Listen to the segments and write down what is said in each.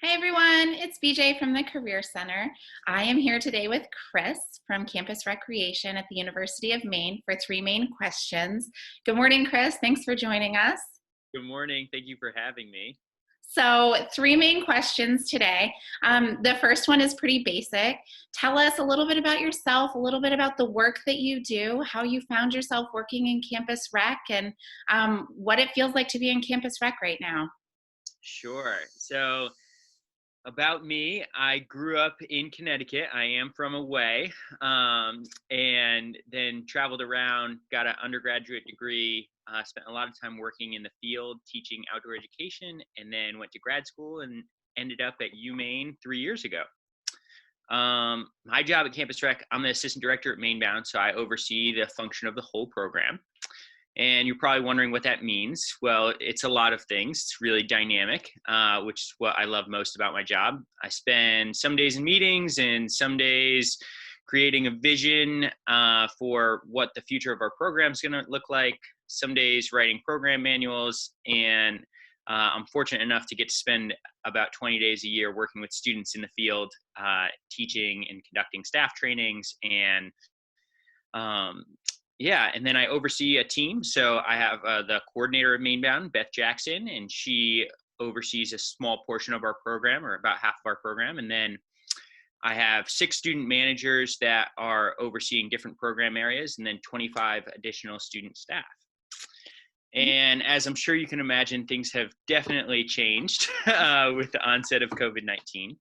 Hi everyone, it's BJ from the Career Center. I am here today with Chris from Campus Recreation at the University of Maine for three main questions. Good morning, Chris. Thanks for joining us. Good morning. Thank you for having me. So, three main questions today. The first one is pretty basic. Tell us a little bit about yourself, a little bit about the work that you do, how you found yourself working in Campus Rec, and what it feels like to be in Campus Rec right now. Sure. So, about me, I grew up in Connecticut. I am from away, and then traveled around, got an undergraduate degree, spent a lot of time working in the field, teaching outdoor education, and then went to grad school and ended up at UMaine 3 years ago. My job at Campus Rec, I'm the assistant director at Maine Bound, so I oversee the function of the whole program. And you're probably wondering what that means. Well, it's a lot of things. It's really dynamic, which is what I love most about my job. I spend some days in meetings and some days creating a vision for what the future of our program is going to look like. Some days writing program manuals. And I'm fortunate enough to get to spend about 20 days a year working with students in the field, teaching and conducting staff trainings and um, yeah, and then I oversee a team. So I have the coordinator of Mainbound, Beth Jackson, and she oversees a small portion of our program, or about half of our program. And then I have 6 student managers that are overseeing different program areas, and then 25 additional student staff. And as I'm sure you can imagine, things have definitely changed with the onset of COVID-19.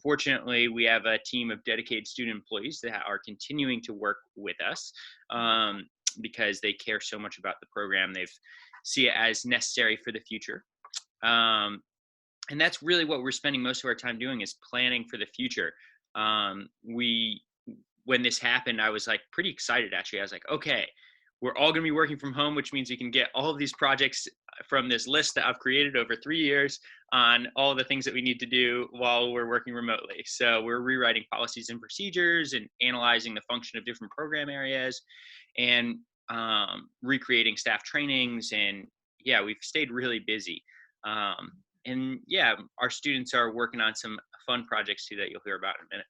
Fortunately, we have a team of dedicated student employees that are continuing to work with us because they care so much about the program. They see it as necessary for the future. And that's really what we're spending most of our time doing, is planning for the future. When this happened, I was like pretty excited, actually. I was like, okay, we're all going to be working from home, which means we can get all of these projects from this list that I've created over 3 years on all the things that we need to do while we're working remotely. So we're rewriting policies and procedures and analyzing the function of different program areas and recreating staff trainings. And yeah, we've stayed really busy. And yeah, our students are working on some fun projects too that you'll hear about in a minute.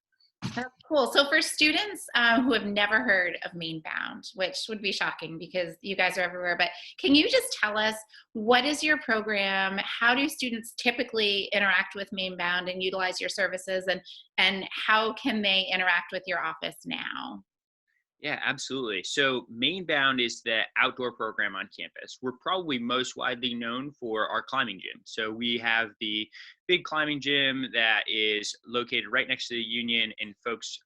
That's cool. So for students who have never heard of Maine Bound, which would be shocking because you guys are everywhere, but can you just tell us, what is your program? How do students typically interact with Maine Bound and utilize your services, and how can they interact with your office now? Yeah, absolutely. So Mainbound is the outdoor program on campus. We're probably most widely known for our climbing gym. So we have the big climbing gym that is located right next to the Union, and folks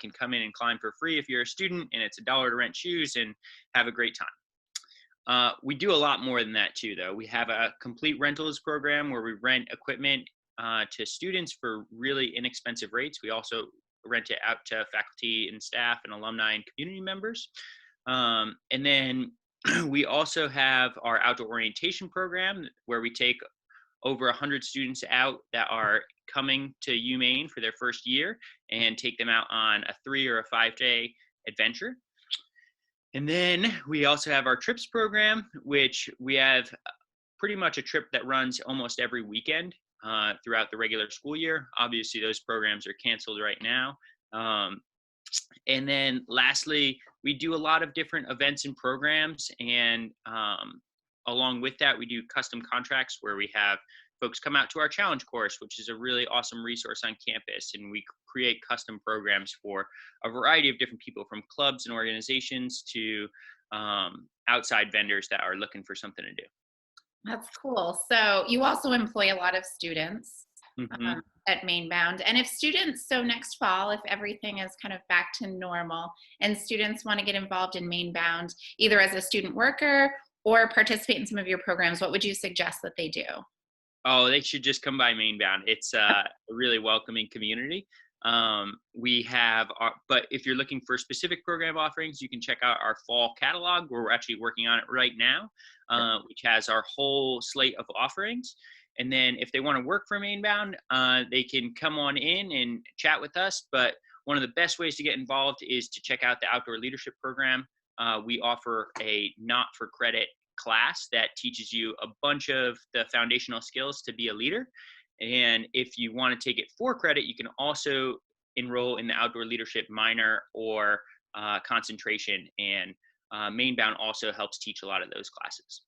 can come in and climb for free if you're a student, and it's $1 to rent shoes and have a great time. We do a lot more than that too, though. We have a complete rentals program where we rent equipment to students for really inexpensive rates. We also rent it out to faculty and staff and alumni and community members. And then we also have our outdoor orientation program where we take over 100 students out that are coming to UMaine for their first year and take them out on a 3 or a 5-day adventure. And then we also have our trips program, which we have pretty much a trip that runs almost every weekend throughout the regular school year. Obviously, those programs are canceled right now. And then lastly, we do a lot of different events and programs. And along with that, we do custom contracts where we have folks come out to our challenge course, which is a really awesome resource on campus. And we create custom programs for a variety of different people, from clubs and organizations to outside vendors that are looking for something to do. That's cool. So you also employ a lot of students Mm-hmm. at Mainbound. And if students, so next fall, if everything is kind of back to normal and students want to get involved in Mainbound, either as a student worker or participate in some of your programs, what would you suggest that they do? Oh, they should just come by Mainbound. It's a really welcoming community. We have but if you're looking for specific program offerings, you can check out our fall catalog, where we're actually working on it right now, which has our whole slate of offerings. And then if they want to work for Mainbound, they can come on in and chat with us. But one of the best ways to get involved is to check out the outdoor leadership program. We offer a not for credit class that teaches you a bunch of the foundational skills to be a leader. And if you want to take it for credit, you can also enroll in the outdoor leadership minor or concentration. And Mainbound also helps teach a lot of those classes.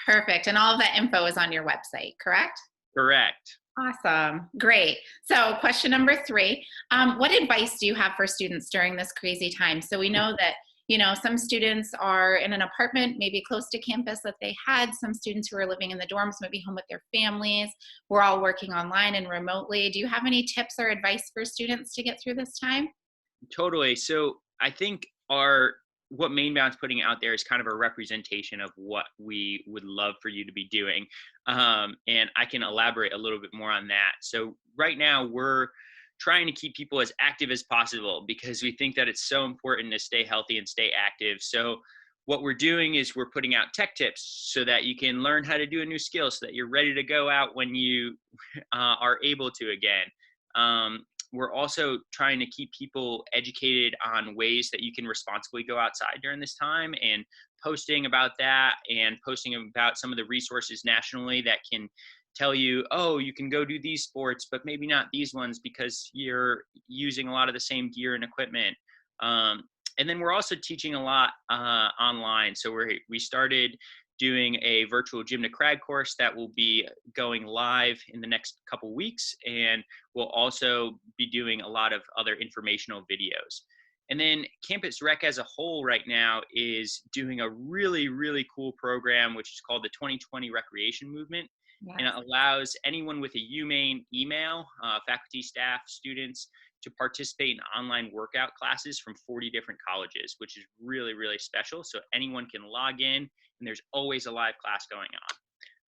Perfect. And all of that info is on your website, correct? Correct. Awesome. Great. So question number 3, what advice do you have for students during this crazy time? So we know that, some students are in an apartment, maybe close to campus that they had. Some students who are living in the dorms, maybe home with their families. We're all working online and remotely. Do you have any tips or advice for students to get through this time? Totally. So I think what Mainbound's putting out there is kind of a representation of what we would love for you to be doing. And I can elaborate a little bit more on that. So right now we're trying to keep people as active as possible because we think that it's so important to stay healthy and stay active. So what we're doing is we're putting out tech tips so that you can learn how to do a new skill so that you're ready to go out when you are able to again. We're also trying to keep people educated on ways that you can responsibly go outside during this time and posting about that and posting about some of the resources nationally that can tell you, oh, you can go do these sports, but maybe not these ones because you're using a lot of the same gear and equipment. And then we're also teaching a lot online. So we started doing a virtual gym to crag course that will be going live in the next couple weeks. And we'll also be doing a lot of other informational videos. And then Campus Rec as a whole right now is doing a really, really cool program, which is called the 2020 Recreation Movement. Yes. And it allows anyone with a UMaine email, faculty, staff, students, to participate in online workout classes from 40 different colleges, which is really, really special. So anyone can log in and there's always a live class going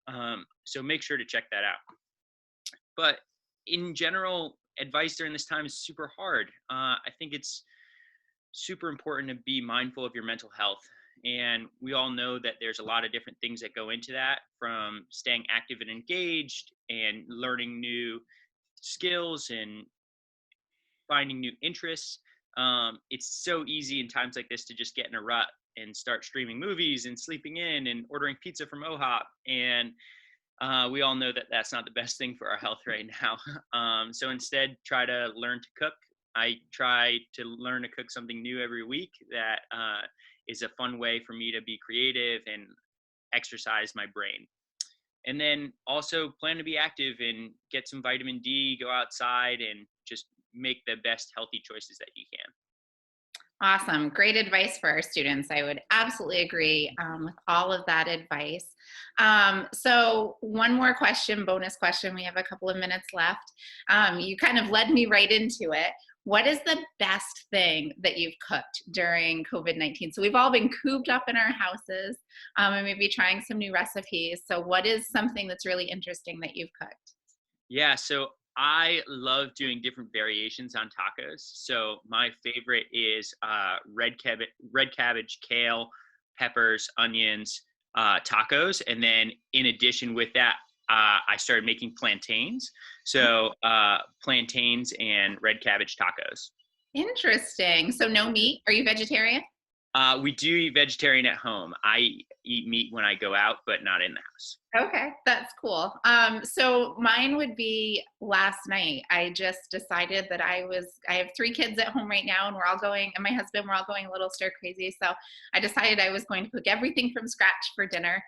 on. So make sure to check that out. But in general, advice during this time is super hard. I think it's super important to be mindful of your mental health. And we all know that there's a lot of different things that go into that, from staying active and engaged and learning new skills and finding new interests. It's so easy in times like this to just get in a rut and start streaming movies and sleeping in and ordering pizza from OHOP. And we all know that that's not the best thing for our health right now. So instead, try to learn to cook. I try to learn to cook something new every week that is a fun way for me to be creative and exercise my brain. And then also plan to be active and get some vitamin D, go outside and just make the best healthy choices that you can. Awesome. Great advice for our students. I would absolutely agree with all of that advice. So one more question, bonus question. We have a couple of minutes left. You kind of led me right into it. What is the best thing that you've cooked during COVID-19? So we've all been cooped up in our houses and maybe trying some new recipes. So what is something that's really interesting that you've cooked? Yeah, so I love doing different variations on tacos. So my favorite is red cabbage, kale, peppers, onions, tacos. And then in addition with that, I started making plantains. So plantains and red cabbage tacos. Interesting. So no meat. Are you vegetarian? We do eat vegetarian at home. I eat meat when I go out, but not in the house. Okay, that's cool. So mine would be last night. I just decided that I have 3 kids at home right now and my husband, we're all going a little stir crazy. So I decided I was going to cook everything from scratch for dinner.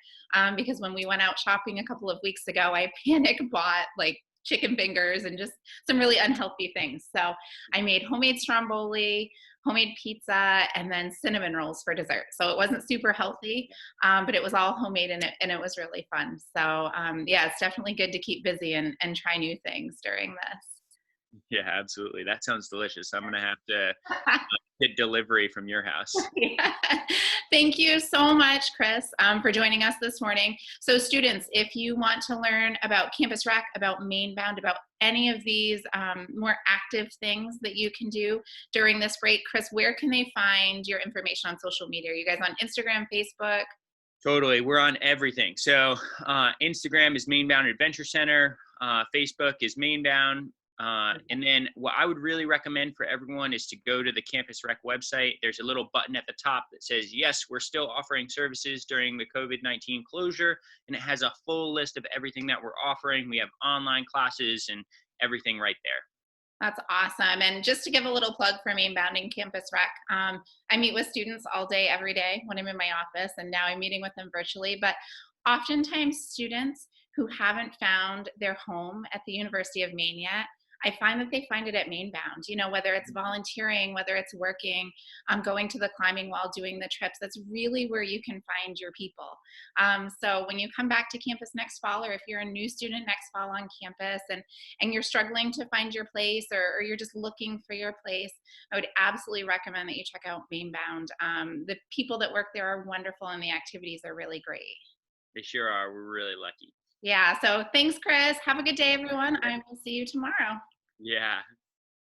Because when we went out shopping a couple of weeks ago, I panic bought like chicken fingers and just some really unhealthy things. So I made homemade stromboli, homemade pizza, and then cinnamon rolls for dessert. So it wasn't super healthy, but it was all homemade and it was really fun. So yeah, it's definitely good to keep busy and try new things during this. Yeah, absolutely. That sounds delicious. I'm going to have to get delivery from your house. Yeah. Thank you so much, Chris, for joining us this morning. So students, if you want to learn about Campus Rec, about Mainbound, about any of these more active things that you can do during this break, Chris, where can they find your information on social media? Are you guys on Instagram, Facebook? Totally. We're on everything. So Instagram is Mainbound Adventure Center. Facebook is Mainbound. And then what I would really recommend for everyone is to go to the Campus Rec website. There's a little button at the top that says, yes, we're still offering services during the COVID-19 closure. And it has a full list of everything that we're offering. We have online classes and everything right there. That's awesome. And just to give a little plug for Maine Bounding Campus Rec, I meet with students all day, every day when I'm in my office, and now I'm meeting with them virtually. But oftentimes, students who haven't found their home at the University of Maine yet, I find that they find it at Maine Bound. You know, whether it's volunteering, whether it's working, going to the climbing wall, doing the trips, that's really where you can find your people. So when you come back to campus next fall, or if you're a new student next fall on campus, and you're struggling to find your place, or you're just looking for your place, I would absolutely recommend that you check out Maine Bound. The people that work there are wonderful and the activities are really great. They sure are. We're really lucky. Yeah, so thanks, Chris. Have a good day, everyone. I will see you tomorrow. Yeah.